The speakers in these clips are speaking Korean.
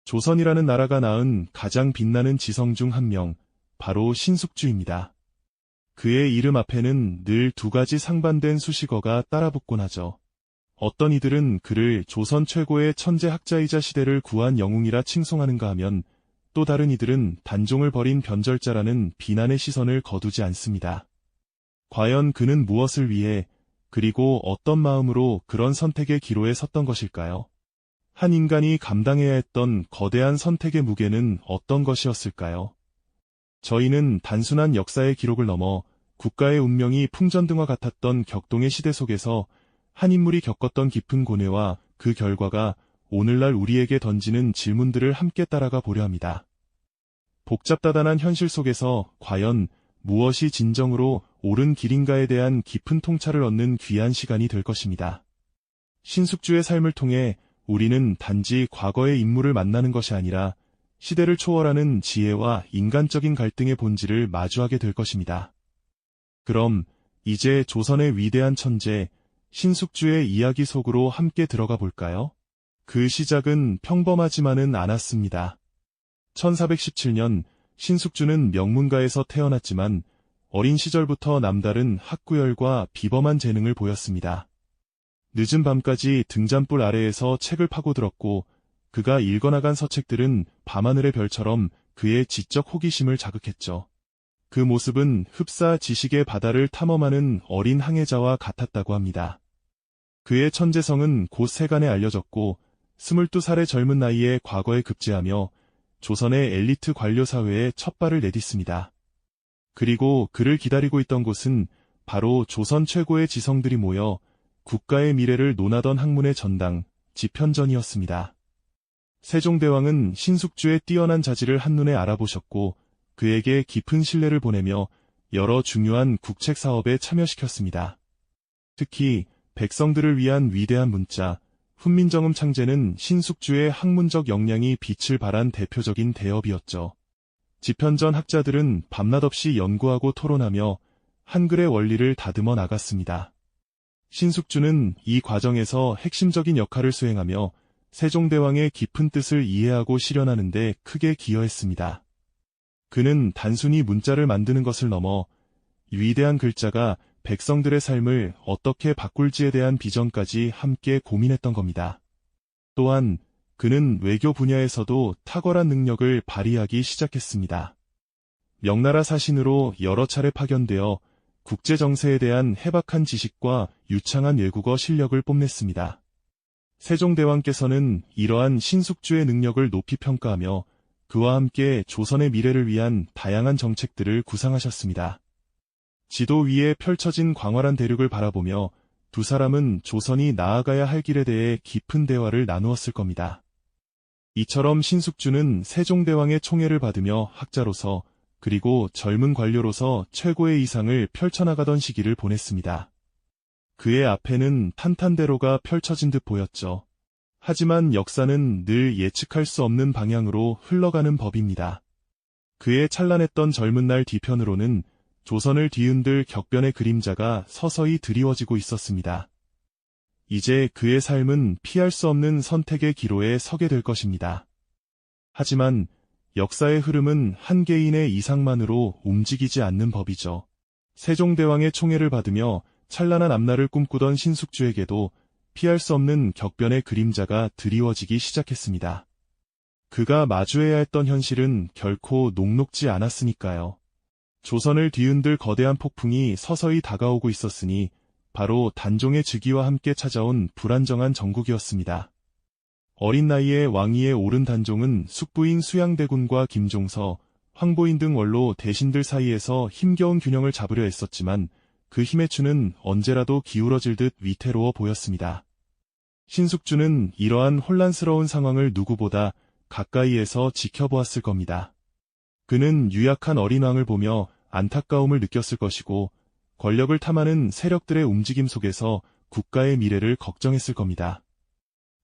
조선이라는 나라가 낳은 가장 빛나는 지성 중 한 명, 바로 신숙주입니다. 그의 이름 앞에는 늘 두 가지 상반된 수식어가 따라붙곤 하죠. 어떤 이들은 그를 조선 최고의 천재 학자이자 시대를 구한 영웅이라 칭송하는가 하면, 또 다른 이들은 단종을 벌인 변절자라는 비난의 시선을 거두지 않습니다. 과연 그는 무엇을 위해, 그리고 어떤 마음으로 그런 선택의 기로에 섰던 것일까요? 한 인간이 감당해야 했던 거대한 선택의 무게는 어떤 것이었을까요? 저희는 단순한 역사의 기록을 넘어 국가의 운명이 풍전등화 같았던 격동의 시대 속에서 한 인물이 겪었던 깊은 고뇌와 그 결과가 오늘날 우리에게 던지는 질문들을 함께 따라가 보려 합니다. 복잡다단한 현실 속에서 과연 무엇이 진정으로 옳은 길인가에 대한 깊은 통찰을 얻는 귀한 시간이 될 것입니다. 신숙주의 삶을 통해 우리는 단지 과거의 인물을 만나는 것이 아니라 시대를 초월하는 지혜와 인간적인 갈등의 본질을 마주하게 될 것입니다. 그럼 이제 조선의 위대한 천재 신숙주의 이야기 속으로 함께 들어가 볼까요? 그 시작은 평범하지만은 않았습니다. 1417년 신숙주는 명문가에서 태어났지만 어린 시절부터 남다른 학구열과 비범한 재능을 보였습니다. 늦은 밤까지 등잔불 아래에서 책을 파고들었고 그가 읽어나간 서책들은 밤하늘의 별처럼 그의 지적 호기심을 자극했죠. 그 모습은 흡사 지식의 바다를 탐험하는 어린 항해자와 같았다고 합니다. 그의 천재성은 곧 세간에 알려졌고 22살의 젊은 나이에 과거에 급제하며 조선의 엘리트 관료 사회에 첫 발을 내딛습니다. 그리고 그를 기다리고 있던 곳은 바로 조선 최고의 지성들이 모여 국가의 미래를 논하던 학문의 전당, 집현전이었습니다. 세종대왕은 신숙주의 뛰어난 자질을 한눈에 알아보셨고 그에게 깊은 신뢰를 보내며 여러 중요한 국책 사업에 참여시켰습니다. 특히 백성들을 위한 위대한 문자, 훈민정음 창제는 신숙주의 학문적 역량이 빛을 발한 대표적인 대업이었죠. 집현전 학자들은 밤낮 없이 연구하고 토론하며 한글의 원리를 다듬어 나갔습니다. 신숙주는 이 과정에서 핵심적인 역할을 수행하며 세종대왕의 깊은 뜻을 이해하고 실현하는 데 크게 기여했습니다. 그는 단순히 문자를 만드는 것을 넘어 위대한 글자가 백성들의 삶을 어떻게 바꿀지에 대한 비전까지 함께 고민했던 겁니다. 또한 그는 외교 분야에서도 탁월한 능력을 발휘하기 시작했습니다. 명나라 사신으로 여러 차례 파견되어 국제정세에 대한 해박한 지식과 유창한 외국어 실력을 뽐냈습니다. 세종대왕께서는 이러한 신숙주의 능력을 높이 평가하며 그와 함께 조선의 미래를 위한 다양한 정책들을 구상하셨습니다. 지도 위에 펼쳐진 광활한 대륙을 바라보며 두 사람은 조선이 나아가야 할 길에 대해 깊은 대화를 나누었을 겁니다. 이처럼 신숙주는 세종대왕의 총애를 받으며 학자로서 그리고 젊은 관료로서 최고의 이상을 펼쳐나가던 시기를 보냈습니다. 그의 앞에는 탄탄대로가 펼쳐진 듯 보였죠. 하지만 역사는 늘 예측할 수 없는 방향으로 흘러가는 법입니다. 그의 찬란했던 젊은 날 뒤편으로는 조선을 뒤흔들 격변의 그림자가 서서히 드리워지고 있었습니다. 이제 그의 삶은 피할 수 없는 선택의 기로에 서게 될 것입니다. 하지만 역사의 흐름은 한 개인의 이상만으로 움직이지 않는 법이죠. 세종대왕의 총애를 받으며 찬란한 앞날을 꿈꾸던 신숙주에게도 피할 수 없는 격변의 그림자가 드리워지기 시작했습니다. 그가 마주해야 했던 현실은 결코 녹록지 않았으니까요. 조선을 뒤흔들 거대한 폭풍이 서서히 다가오고 있었으니 바로 단종의 즉위와 함께 찾아온 불안정한 정국이었습니다. 어린 나이에 왕위에 오른 단종은 숙부인 수양대군과 김종서, 황보인 등 원로 대신들 사이에서 힘겨운 균형을 잡으려 했었지만 그 힘의 추는 언제라도 기울어질 듯 위태로워 보였습니다. 신숙주는 이러한 혼란스러운 상황을 누구보다 가까이에서 지켜보았을 겁니다. 그는 유약한 어린 왕을 보며 안타까움을 느꼈을 것이고 권력을 탐하는 세력들의 움직임 속에서 국가의 미래를 걱정했을 겁니다.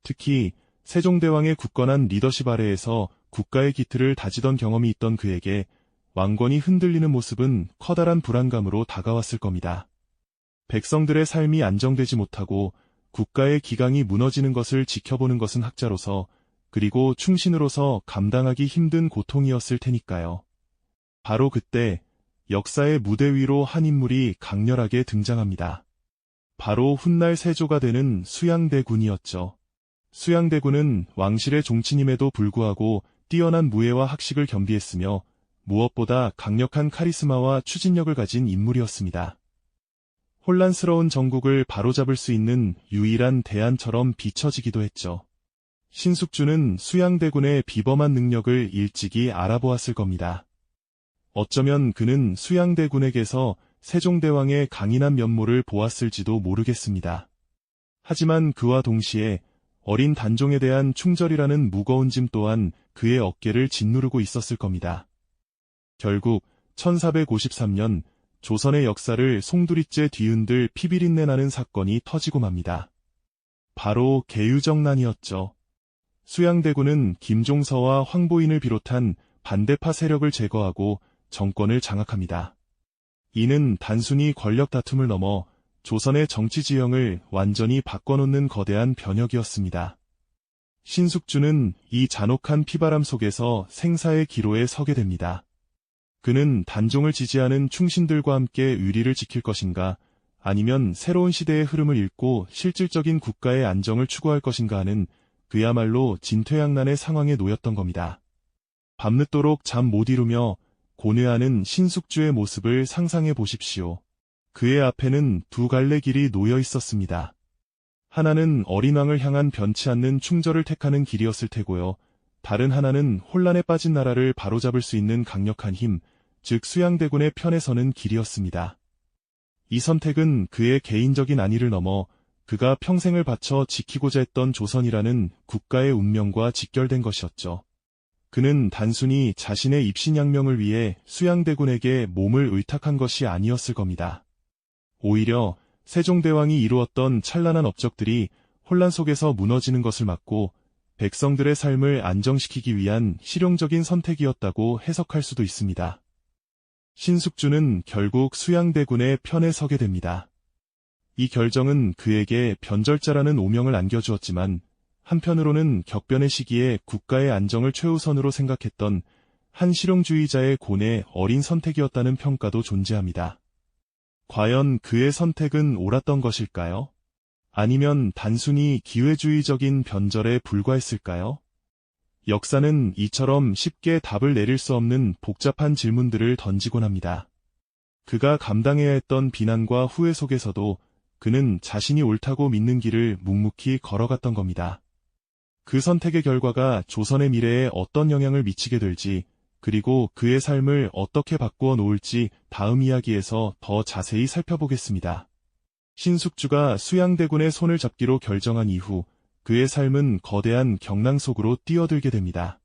특히 세종대왕의 굳건한 리더십 아래에서 국가의 기틀을 다지던 경험이 있던 그에게 왕권이 흔들리는 모습은 커다란 불안감으로 다가왔을 겁니다. 백성들의 삶이 안정되지 못하고 국가의 기강이 무너지는 것을 지켜보는 것은 학자로서 그리고 충신으로서 감당하기 힘든 고통이었을 테니까요. 바로 그때 역사의 무대 위로 한 인물이 강렬하게 등장합니다. 바로 훗날 세조가 되는 수양대군이었죠. 수양대군은 왕실의 종친임에도 불구하고 뛰어난 무예와 학식을 겸비했으며 무엇보다 강력한 카리스마와 추진력을 가진 인물이었습니다. 혼란스러운 정국을 바로잡을 수 있는 유일한 대안처럼 비춰지기도 했죠. 신숙주는 수양대군의 비범한 능력을 일찍이 알아보았을 겁니다. 어쩌면 그는 수양대군에게서 세종대왕의 강인한 면모를 보았을지도 모르겠습니다. 하지만 그와 동시에 어린 단종에 대한 충절이라는 무거운 짐 또한 그의 어깨를 짓누르고 있었을 겁니다. 결국 1453년 조선의 역사를 송두리째 뒤흔들 피비린내 나는 사건이 터지고 맙니다. 바로 계유정난이었죠. 수양대군은 김종서와 황보인을 비롯한 반대파 세력을 제거하고 정권을 장악합니다. 이는 단순히 권력 다툼을 넘어 조선의 정치 지형을 완전히 바꿔놓는 거대한 변혁이었습니다. 신숙주는 이 잔혹한 피바람 속에서 생사의 기로에 서게 됩니다. 그는 단종을 지지하는 충신들과 함께 의리를 지킬 것인가, 아니면 새로운 시대의 흐름을 읽고 실질적인 국가의 안정을 추구할 것인가 하는 그야말로 진퇴양난의 상황에 놓였던 겁니다. 밤늦도록 잠 못 이루며 고뇌하는 신숙주의 모습을 상상해 보십시오. 그의 앞에는 두 갈래 길이 놓여 있었습니다. 하나는 어린 왕을 향한 변치 않는 충절을 택하는 길이었을 테고요. 다른 하나는 혼란에 빠진 나라를 바로잡을 수 있는 강력한 힘, 즉 수양대군의 편에 서는 길이었습니다. 이 선택은 그의 개인적인 안위를 넘어 그가 평생을 바쳐 지키고자 했던 조선이라는 국가의 운명과 직결된 것이었죠. 그는 단순히 자신의 입신양명을 위해 수양대군에게 몸을 의탁한 것이 아니었을 겁니다. 오히려 세종대왕이 이루었던 찬란한 업적들이 혼란 속에서 무너지는 것을 막고 백성들의 삶을 안정시키기 위한 실용적인 선택이었다고 해석할 수도 있습니다. 신숙주는 결국 수양대군의 편에 서게 됩니다. 이 결정은 그에게 변절자라는 오명을 안겨주었지만 한편으로는 격변의 시기에 국가의 안정을 최우선으로 생각했던 한 실용주의자의 고뇌 어린 선택이었다는 평가도 존재합니다. 과연 그의 선택은 옳았던 것일까요? 아니면 단순히 기회주의적인 변절에 불과했을까요? 역사는 이처럼 쉽게 답을 내릴 수 없는 복잡한 질문들을 던지곤 합니다. 그가 감당해야 했던 비난과 후회 속에서도 그는 자신이 옳다고 믿는 길을 묵묵히 걸어갔던 겁니다. 그 선택의 결과가 조선의 미래에 어떤 영향을 미치게 될지, 그리고 그의 삶을 어떻게 바꾸어 놓을지 다음 이야기에서 더 자세히 살펴보겠습니다. 신숙주가 수양대군의 손을 잡기로 결정한 이후 그의 삶은 거대한 경랑 속으로 뛰어들게 됩니다.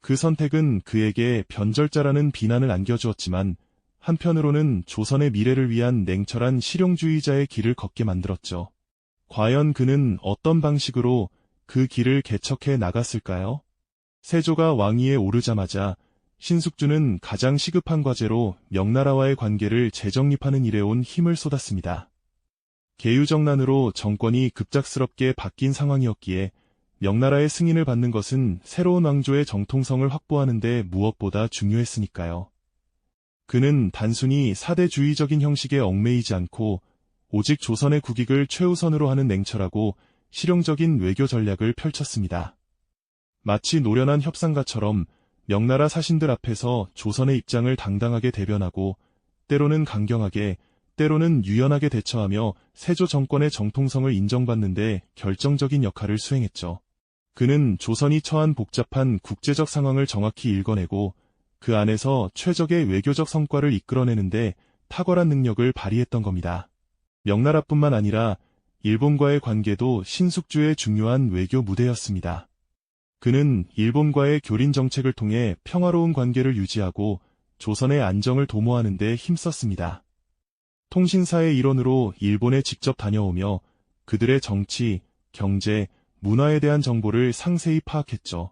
그 선택은 그에게 변절자라는 비난을 안겨주었지만 한편으로는 조선의 미래를 위한 냉철한 실용주의자의 길을 걷게 만들었죠. 과연 그는 어떤 방식으로 그 길을 개척해 나갔을까요? 세조가 왕위에 오르자마자 신숙주는 가장 시급한 과제로 명나라와의 관계를 재정립하는 일에 온 힘을 쏟았습니다. 계유정난으로 정권이 급작스럽게 바뀐 상황이었기에 명나라의 승인을 받는 것은 새로운 왕조의 정통성을 확보하는 데 무엇보다 중요했으니까요. 그는 단순히 사대주의적인 형식에 얽매이지 않고 오직 조선의 국익을 최우선으로 하는 냉철하고 실용적인 외교 전략을 펼쳤습니다. 마치 노련한 협상가처럼 명나라 사신들 앞에서 조선의 입장을 당당하게 대변하고 때로는 강경하게, 때로는 유연하게 대처하며 세조 정권의 정통성을 인정받는 데 결정적인 역할을 수행했죠. 그는 조선이 처한 복잡한 국제적 상황을 정확히 읽어내고 그 안에서 최적의 외교적 성과를 이끌어내는데 탁월한 능력을 발휘했던 겁니다. 명나라뿐만 아니라 일본과의 관계도 신숙주의 중요한 외교 무대였습니다. 그는 일본과의 교린 정책을 통해 평화로운 관계를 유지하고 조선의 안정을 도모하는 데 힘썼습니다. 통신사의 일원으로 일본에 직접 다녀오며 그들의 정치, 경제, 문화에 대한 정보를 상세히 파악했죠.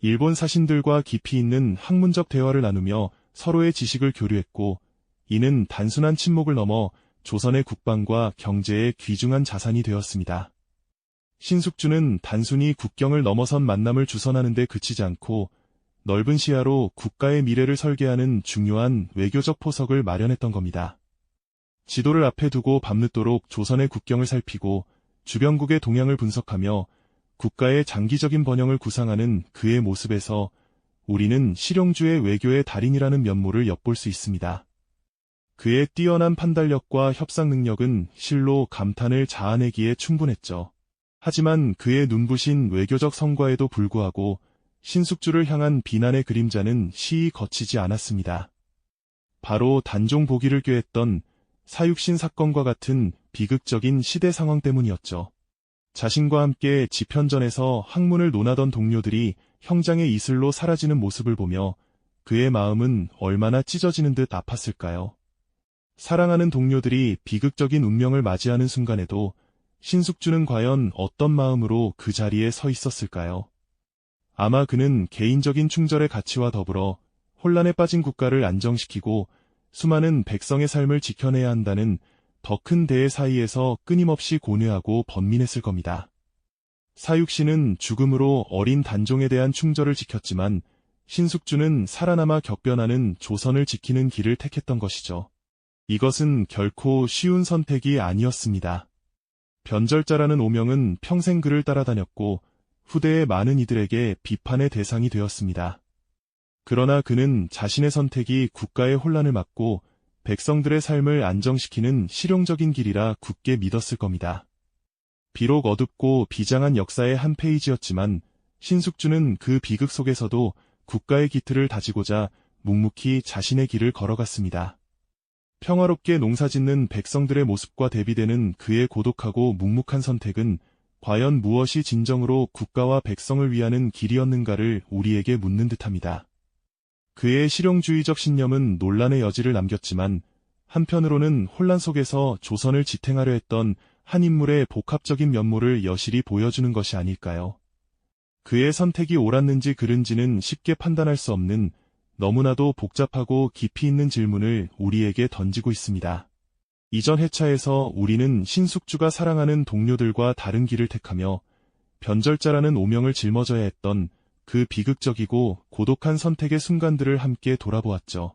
일본 사신들과 깊이 있는 학문적 대화를 나누며 서로의 지식을 교류했고 이는 단순한 친목을 넘어 조선의 국방과 경제의 귀중한 자산이 되었습니다. 신숙주는 단순히 국경을 넘어선 만남을 주선하는 데 그치지 않고 넓은 시야로 국가의 미래를 설계하는 중요한 외교적 포석을 마련했던 겁니다. 지도를 앞에 두고 밤늦도록 조선의 국경을 살피고 주변국의 동향을 분석하며 국가의 장기적인 번영을 구상하는 그의 모습에서 우리는 실용주의 외교의 달인이라는 면모를 엿볼 수 있습니다. 그의 뛰어난 판단력과 협상 능력은 실로 감탄을 자아내기에 충분했죠. 하지만 그의 눈부신 외교적 성과에도 불구하고 신숙주를 향한 비난의 그림자는 시이 거치지 않았습니다. 바로 단종 보기를 꾀했던 사육신 사건과 같은 비극적인 시대 상황 때문이었죠. 자신과 함께 지편전에서 학문을 논하던 동료들이 형장의 이슬로 사라지는 모습을 보며 그의 마음은 얼마나 찢어지는 듯 아팠을까요? 사랑하는 동료들이 비극적인 운명을 맞이하는 순간에도 신숙주는 과연 어떤 마음으로 그 자리에 서 있었을까요? 아마 그는 개인적인 충절의 가치와 더불어 혼란에 빠진 국가를 안정시키고 수많은 백성의 삶을 지켜내야 한다는 더 큰 대의 사이에서 끊임없이 고뇌하고 번민했을 겁니다. 사육신은 죽음으로 어린 단종에 대한 충절을 지켰지만 신숙주는 살아남아 격변하는 조선을 지키는 길을 택했던 것이죠. 이것은 결코 쉬운 선택이 아니었습니다. 변절자라는 오명은 평생 그를 따라다녔고 후대의 많은 이들에게 비판의 대상이 되었습니다. 그러나 그는 자신의 선택이 국가의 혼란을 막고 백성들의 삶을 안정시키는 실용적인 길이라 굳게 믿었을 겁니다. 비록 어둡고 비장한 역사의 한 페이지였지만 신숙주는 그 비극 속에서도 국가의 기틀을 다지고자 묵묵히 자신의 길을 걸어갔습니다. 평화롭게 농사짓는 백성들의 모습과 대비되는 그의 고독하고 묵묵한 선택은 과연 무엇이 진정으로 국가와 백성을 위하는 길이었는가를 우리에게 묻는 듯합니다. 그의 실용주의적 신념은 논란의 여지를 남겼지만 한편으로는 혼란 속에서 조선을 지탱하려 했던 한 인물의 복합적인 면모를 여실히 보여주는 것이 아닐까요? 그의 선택이 옳았는지 그른지는 쉽게 판단할 수 없는 너무나도 복잡하고 깊이 있는 질문을 우리에게 던지고 있습니다. 이전 회차에서 우리는 신숙주가 사랑하는 동료들과 다른 길을 택하며 변절자라는 오명을 짊어져야 했던 그 비극적이고 고독한 선택의 순간들을 함께 돌아보았죠.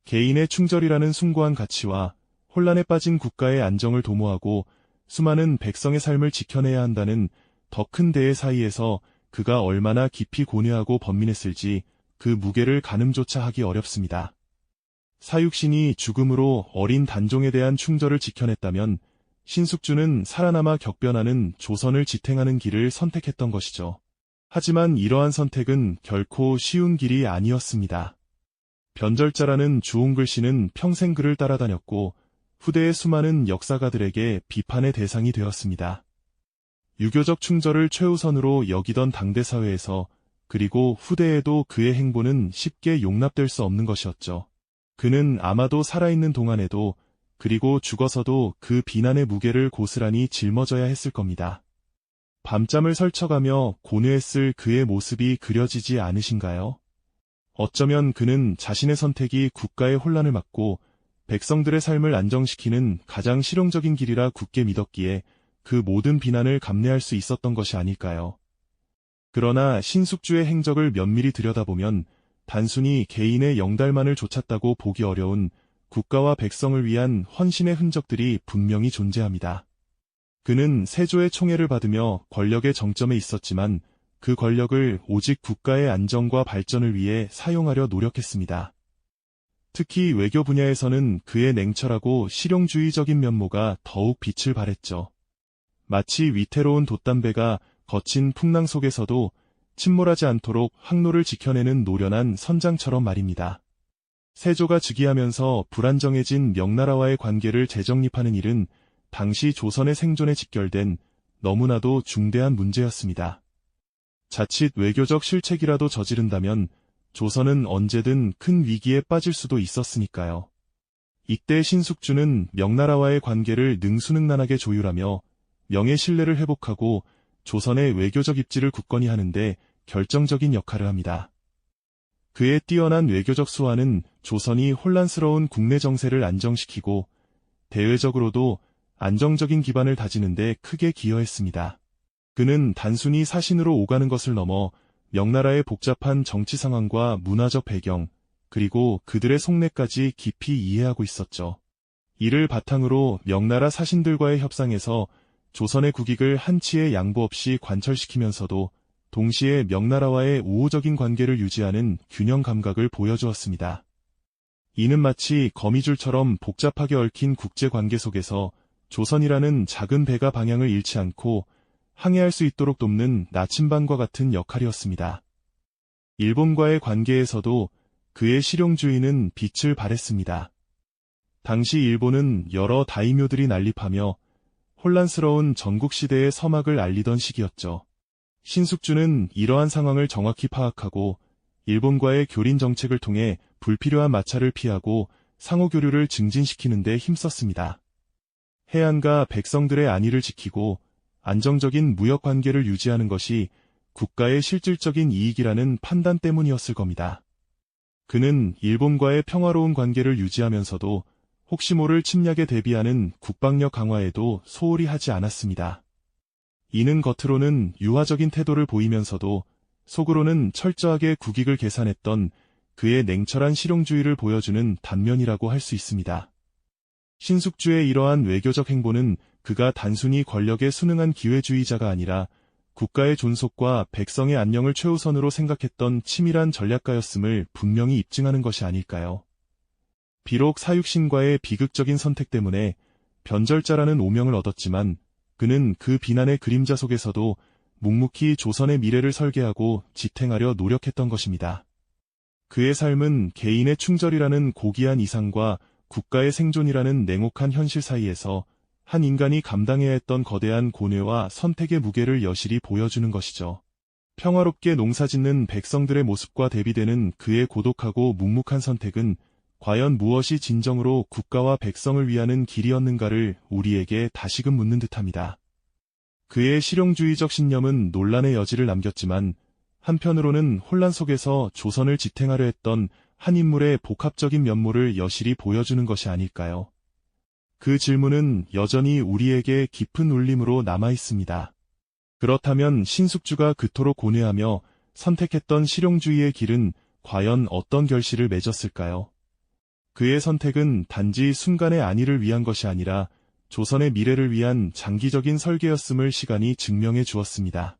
개인의 충절이라는 숭고한 가치와 혼란에 빠진 국가의 안정을 도모하고 수많은 백성의 삶을 지켜내야 한다는 더 큰 대의 사이에서 그가 얼마나 깊이 고뇌하고 번민했을지 그 무게를 가늠조차 하기 어렵습니다. 사육신이 죽음으로 어린 단종에 대한 충절을 지켜냈다면 신숙주는 살아남아 격변하는 조선을 지탱하는 길을 선택했던 것이죠. 하지만 이러한 선택은 결코 쉬운 길이 아니었습니다. 변절자라는 주홍글씨는 평생 그를 따라다녔고 후대의 수많은 역사가들에게 비판의 대상이 되었습니다. 유교적 충절을 최우선으로 여기던 당대사회에서 그리고 후대에도 그의 행보는 쉽게 용납될 수 없는 것이었죠. 그는 아마도 살아있는 동안에도 그리고 죽어서도 그 비난의 무게를 고스란히 짊어져야 했을 겁니다. 밤잠을 설쳐가며 고뇌했을 그의 모습이 그려지지 않으신가요? 어쩌면 그는 자신의 선택이 국가의 혼란을 막고 백성들의 삶을 안정시키는 가장 실용적인 길이라 굳게 믿었기에 그 모든 비난을 감내할 수 있었던 것이 아닐까요? 그러나 신숙주의 행적을 면밀히 들여다보면 단순히 개인의 영달만을 좇았다고 보기 어려운 국가와 백성을 위한 헌신의 흔적들이 분명히 존재합니다. 그는 세조의 총애를 받으며 권력의 정점에 있었지만 그 권력을 오직 국가의 안정과 발전을 위해 사용하려 노력했습니다. 특히 외교 분야에서는 그의 냉철하고 실용주의적인 면모가 더욱 빛을 발했죠. 마치 위태로운 돛담배가 거친 풍랑 속에서도 침몰하지 않도록 항로를 지켜내는 노련한 선장처럼 말입니다. 세조가 즉위하면서 불안정해진 명나라와의 관계를 재정립하는 일은 당시 조선의 생존에 직결된 너무나도 중대한 문제였습니다. 자칫 외교적 실책이라도 저지른다면 조선은 언제든 큰 위기에 빠질 수도 있었으니까요. 이때 신숙주는 명나라와의 관계를 능수능란하게 조율하며 명예 신뢰를 회복하고 조선의 외교적 입지를 굳건히 하는데 결정적인 역할을 합니다. 그의 뛰어난 외교적 수완은 조선이 혼란스러운 국내 정세를 안정시키고 대외적으로도 안정적인 기반을 다지는 데 크게 기여했습니다. 그는 단순히 사신으로 오가는 것을 넘어 명나라의 복잡한 정치 상황과 문화적 배경, 그리고 그들의 속내까지 깊이 이해하고 있었죠. 이를 바탕으로 명나라 사신들과의 협상에서 조선의 국익을 한치의 양보 없이 관철시키면서도 동시에 명나라와의 우호적인 관계를 유지하는 균형 감각을 보여주었습니다. 이는 마치 거미줄처럼 복잡하게 얽힌 국제관계 속에서 조선이라는 작은 배가 방향을 잃지 않고 항해할 수 있도록 돕는 나침반과 같은 역할이었습니다. 일본과의 관계에서도 그의 실용주의는 빛을 발했습니다. 당시 일본은 여러 다이묘들이 난립하며 혼란스러운 전국시대의 서막을 알리던 시기였죠. 신숙주는 이러한 상황을 정확히 파악하고 일본과의 교린 정책을 통해 불필요한 마찰을 피하고 상호교류를 증진시키는 데 힘썼습니다. 해안가 백성들의 안위를 지키고 안정적인 무역 관계를 유지하는 것이 국가의 실질적인 이익이라는 판단 때문이었을 겁니다. 그는 일본과의 평화로운 관계를 유지하면서도 혹시 모를 침략에 대비하는 국방력 강화에도 소홀히 하지 않았습니다. 이는 겉으로는 유화적인 태도를 보이면서도 속으로는 철저하게 국익을 계산했던 그의 냉철한 실용주의를 보여주는 단면이라고 할 수 있습니다. 신숙주의 이러한 외교적 행보는 그가 단순히 권력에 순응한 기회주의자가 아니라 국가의 존속과 백성의 안녕을 최우선으로 생각했던 치밀한 전략가였음을 분명히 입증하는 것이 아닐까요? 비록 사육신과의 비극적인 선택 때문에 변절자라는 오명을 얻었지만 그는 그 비난의 그림자 속에서도 묵묵히 조선의 미래를 설계하고 지탱하려 노력했던 것입니다. 그의 삶은 개인의 충절이라는 고귀한 이상과 국가의 생존이라는 냉혹한 현실 사이에서 한 인간이 감당해야 했던 거대한 고뇌와 선택의 무게를 여실히 보여주는 것이죠. 평화롭게 농사짓는 백성들의 모습과 대비되는 그의 고독하고 묵묵한 선택은 과연 무엇이 진정으로 국가와 백성을 위하는 길이었는가를 우리에게 다시금 묻는 듯합니다. 그의 실용주의적 신념은 논란의 여지를 남겼지만 한편으로는 혼란 속에서 조선을 지탱하려 했던 한 인물의 복합적인 면모를 여실히 보여주는 것이 아닐까요? 그 질문은 여전히 우리에게 깊은 울림으로 남아 있습니다. 그렇다면 신숙주가 그토록 고뇌하며 선택했던 실용주의의 길은 과연 어떤 결실을 맺었을까요? 그의 선택은 단지 순간의 안위를 위한 것이 아니라 조선의 미래를 위한 장기적인 설계였음을 시간이 증명해 주었습니다.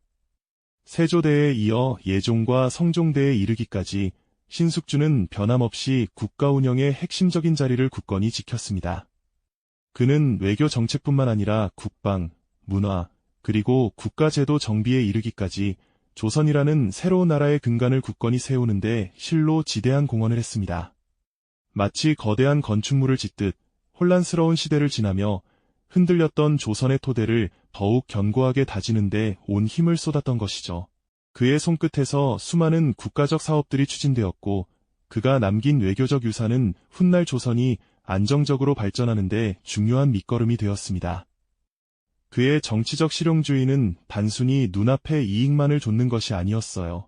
세조대에 이어 예종과 성종대에 이르기까지 신숙주는 변함없이 국가 운영의 핵심적인 자리를 굳건히 지켰습니다. 그는 외교 정책뿐만 아니라 국방, 문화, 그리고 국가제도 정비에 이르기까지 조선이라는 새로운 나라의 근간을 굳건히 세우는데 실로 지대한 공헌을 했습니다. 마치 거대한 건축물을 짓듯 혼란스러운 시대를 지나며 흔들렸던 조선의 토대를 더욱 견고하게 다지는데 온 힘을 쏟았던 것이죠. 그의 손끝에서 수많은 국가적 사업들이 추진되었고 그가 남긴 외교적 유산은 훗날 조선이 안정적으로 발전하는 데 중요한 밑거름이 되었습니다. 그의 정치적 실용주의는 단순히 눈앞의 이익만을 좇는 것이 아니었어요.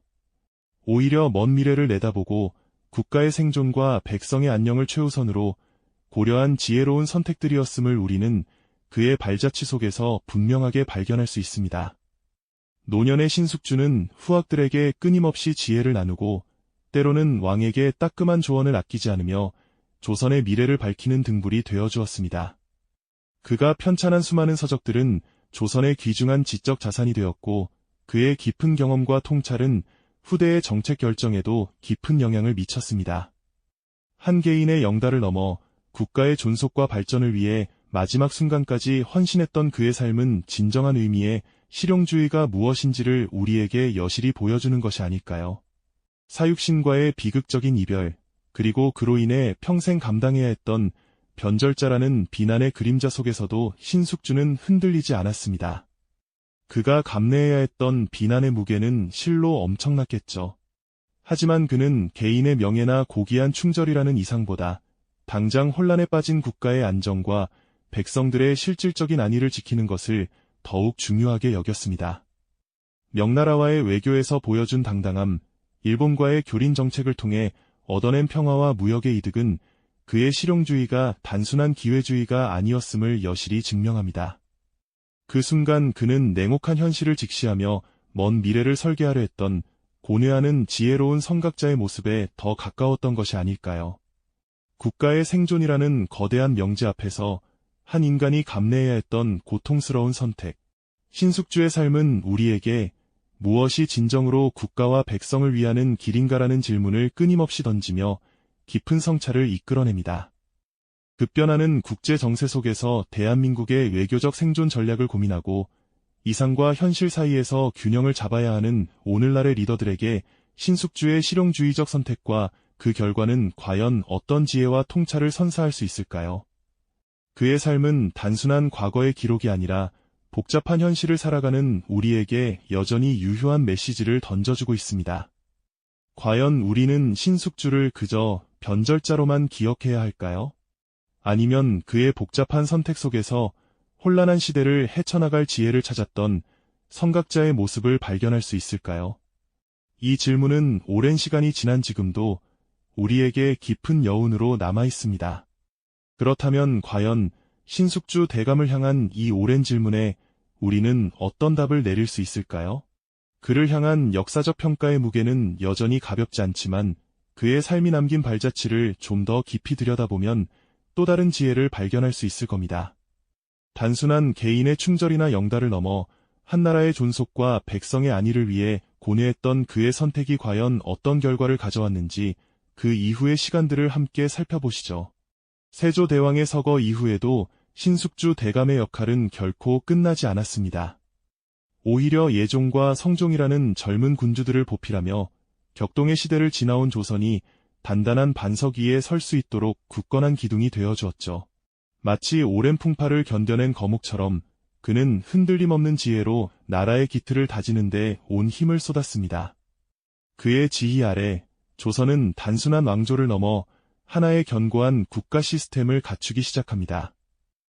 오히려 먼 미래를 내다보고 국가의 생존과 백성의 안녕을 최우선으로 고려한 지혜로운 선택들이었음을 우리는 그의 발자취 속에서 분명하게 발견할 수 있습니다. 노년의 신숙주는 후학들에게 끊임없이 지혜를 나누고 때로는 왕에게 따끔한 조언을 아끼지 않으며 조선의 미래를 밝히는 등불이 되어주었습니다. 그가 편찬한 수많은 서적들은 조선의 귀중한 지적 자산이 되었고 그의 깊은 경험과 통찰은 후대의 정책 결정에도 깊은 영향을 미쳤습니다. 한 개인의 영달을 넘어 국가의 존속과 발전을 위해 마지막 순간까지 헌신했던 그의 삶은 진정한 의미의 실용주의가 무엇인지를 우리에게 여실히 보여주는 것이 아닐까요? 사육신과의 비극적인 이별, 그리고 그로 인해 평생 감당해야 했던 변절자라는 비난의 그림자 속에서도 신숙주는 흔들리지 않았습니다. 그가 감내해야 했던 비난의 무게는 실로 엄청났겠죠. 하지만 그는 개인의 명예나 고귀한 충절이라는 이상보다 당장 혼란에 빠진 국가의 안정과 백성들의 실질적인 안위를 지키는 것을 더욱 중요하게 여겼습니다. 명나라와의 외교에서 보여준 당당함, 일본과의 교린 정책을 통해 얻어낸 평화와 무역의 이득은 그의 실용주의가 단순한 기회주의가 아니었음을 여실히 증명합니다. 그 순간 그는 냉혹한 현실을 직시하며 먼 미래를 설계하려 했던 고뇌하는 지혜로운 선각자의 모습에 더 가까웠던 것이 아닐까요? 국가의 생존이라는 거대한 명제 앞에서 한 인간이 감내해야 했던 고통스러운 선택. 신숙주의 삶은 우리에게 무엇이 진정으로 국가와 백성을 위하는 길인가라는 질문을 끊임없이 던지며 깊은 성찰을 이끌어냅니다. 급변하는 국제 정세 속에서 대한민국의 외교적 생존 전략을 고민하고 이상과 현실 사이에서 균형을 잡아야 하는 오늘날의 리더들에게 신숙주의 실용주의적 선택과 그 결과는 과연 어떤 지혜와 통찰을 선사할 수 있을까요? 그의 삶은 단순한 과거의 기록이 아니라 복잡한 현실을 살아가는 우리에게 여전히 유효한 메시지를 던져주고 있습니다. 과연 우리는 신숙주를 그저 변절자로만 기억해야 할까요? 아니면 그의 복잡한 선택 속에서 혼란한 시대를 헤쳐나갈 지혜를 찾았던 선각자의 모습을 발견할 수 있을까요? 이 질문은 오랜 시간이 지난 지금도 우리에게 깊은 여운으로 남아 있습니다. 그렇다면 과연 신숙주 대감을 향한 이 오랜 질문에 우리는 어떤 답을 내릴 수 있을까요? 그를 향한 역사적 평가의 무게는 여전히 가볍지 않지만 그의 삶이 남긴 발자취를 좀 더 깊이 들여다보면 또 다른 지혜를 발견할 수 있을 겁니다. 단순한 개인의 충절이나 영달을 넘어 한나라의 존속과 백성의 안위를 위해 고뇌했던 그의 선택이 과연 어떤 결과를 가져왔는지 그 이후의 시간들을 함께 살펴보시죠. 세조대왕의 서거 이후에도 신숙주 대감의 역할은 결코 끝나지 않았습니다. 오히려 예종과 성종이라는 젊은 군주들을 보필하며 격동의 시대를 지나온 조선이 단단한 반석 위에 설 수 있도록 굳건한 기둥이 되어주었죠. 마치 오랜 풍파를 견뎌낸 거목처럼 그는 흔들림 없는 지혜로 나라의 기틀을 다지는 데 온 힘을 쏟았습니다. 그의 지휘 아래 조선은 단순한 왕조를 넘어 하나의 견고한 국가 시스템을 갖추기 시작합니다.